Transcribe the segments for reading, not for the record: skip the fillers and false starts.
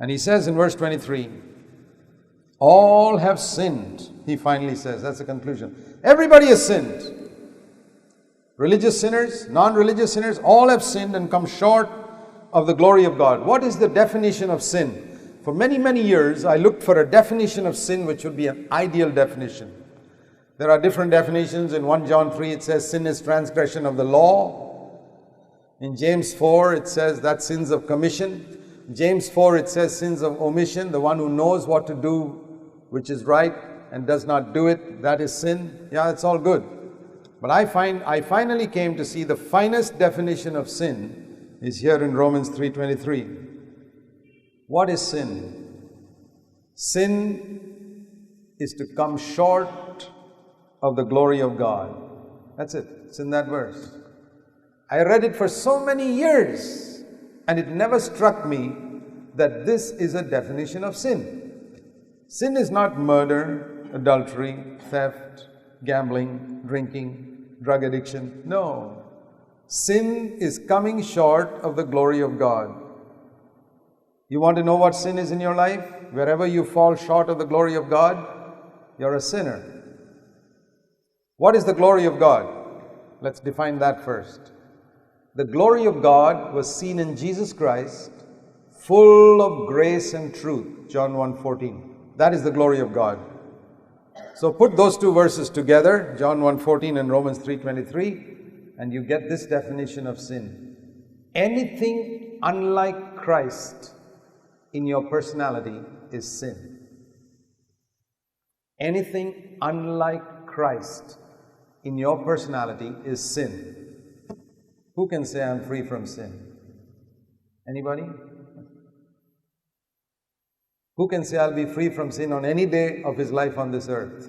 And he says in verse 23, all have sinned, he finally says. That's the conclusion. Everybody has sinned. Religious sinners, non-religious sinners, all have sinned and come short of the glory of God. What is the definition of sin? For many, many years, I looked for a definition of sin which would be an ideal definition. There are different definitions. In 1 John 3, it says sin is transgression of the law. In James 4, it says that sins of commission. James 4, it says sins of omission. The one who knows what to do, which is right, and does not do it, that is sin. Yeah, it's all good. But I finally came to see the finest definition of sin is here in Romans 3:23. What is sin? Sin is to come short of the glory of God. That's it. It's in that verse. I read it for so many years, and it never struck me that this is a definition of sin. Sin is not murder, adultery, theft, gambling, drinking, drug addiction. No. Sin is coming short of the glory of God. You want to know what sin is in your life? Wherever you fall short of the glory of God, you're a sinner. What is the glory of God? Let's define that first. The glory of God was seen in Jesus Christ, full of grace and truth. John 1:14. That is the glory of God. So put those two verses together, John 1:14 and Romans 3:23, and you get this definition of sin. Anything unlike Christ in your personality is sin. Anything unlike Christ in your personality is sin. Who can say I'm free from sin? Anybody? Who can say I'll be free from sin on any day of his life on this earth?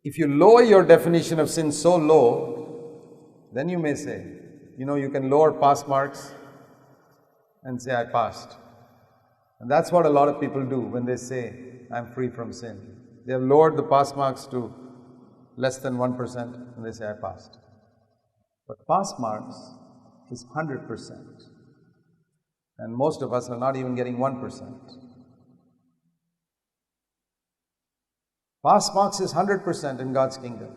If you lower your definition of sin so low, then you may say, you can lower pass marks and say, I passed. And that's what a lot of people do when they say, I'm free from sin. They have lowered the pass marks to less than 1% and they say, I passed. But pass marks is 100%. And most of us are not even getting 1%. Pass marks is 100% in God's kingdom.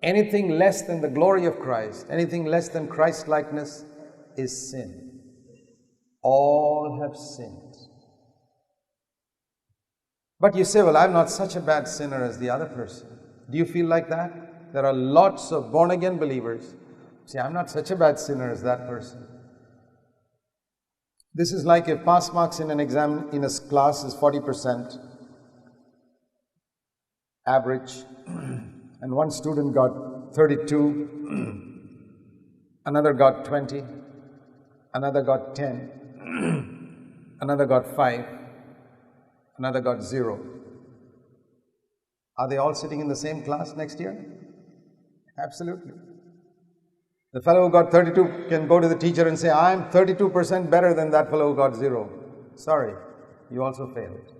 Anything less than the glory of Christ, anything less than Christ-likeness is sin. All have sinned. But you say, well, I'm not such a bad sinner as the other person. Do you feel like that? There are lots of born-again believers who say, I'm not such a bad sinner as that person. This is like if pass marks in an exam in a class is 40% average, and one student got 32, another got 20, another got 10, another got 5, another got 0. Are they all sitting in the same class next year? Absolutely. The fellow who got 32 can go to the teacher and say, I'm 32% better than that fellow who got 0. Sorry, you also failed.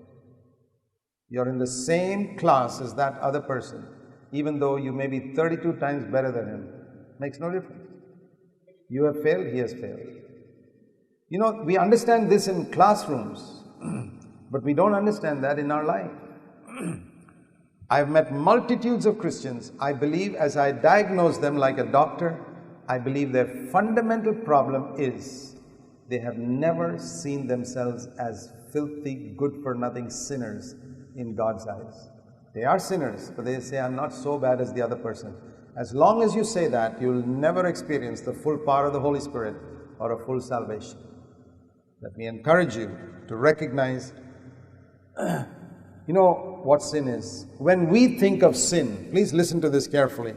You're in the same class as that other person, even though you may be 32 times better than him. Makes no difference. You have failed, he has failed. We understand this in classrooms, but we don't understand that in our life. I've met multitudes of Christians. I believe as I diagnose them like a doctor, I believe their fundamental problem is they have never seen themselves as filthy, good-for-nothing sinners in God's eyes. They are sinners, but they say, I'm not so bad as the other person. As long as you say that, you'll never experience the full power of the Holy Spirit or a full salvation. Let me encourage you to recognize, what sin is. When we think of sin, please listen to this carefully.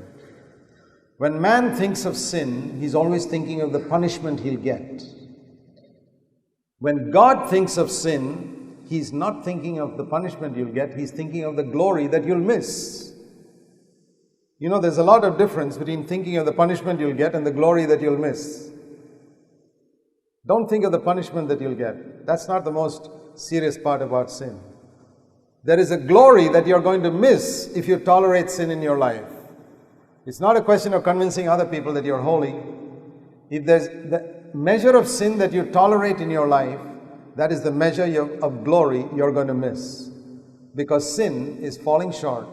When man thinks of sin, he's always thinking of the punishment he'll get. When God thinks of sin, He's not thinking of the punishment you'll get, He's thinking of the glory that you'll miss. There's a lot of difference between thinking of the punishment you'll get and the glory that you'll miss. Don't think of the punishment that you'll get. That's not the most serious part about sin. There is a glory that you're going to miss if you tolerate sin in your life. It's not a question of convincing other people that you're holy. If there's the measure of sin that you tolerate in your life that is the measure of glory you're going to miss. Because sin is falling short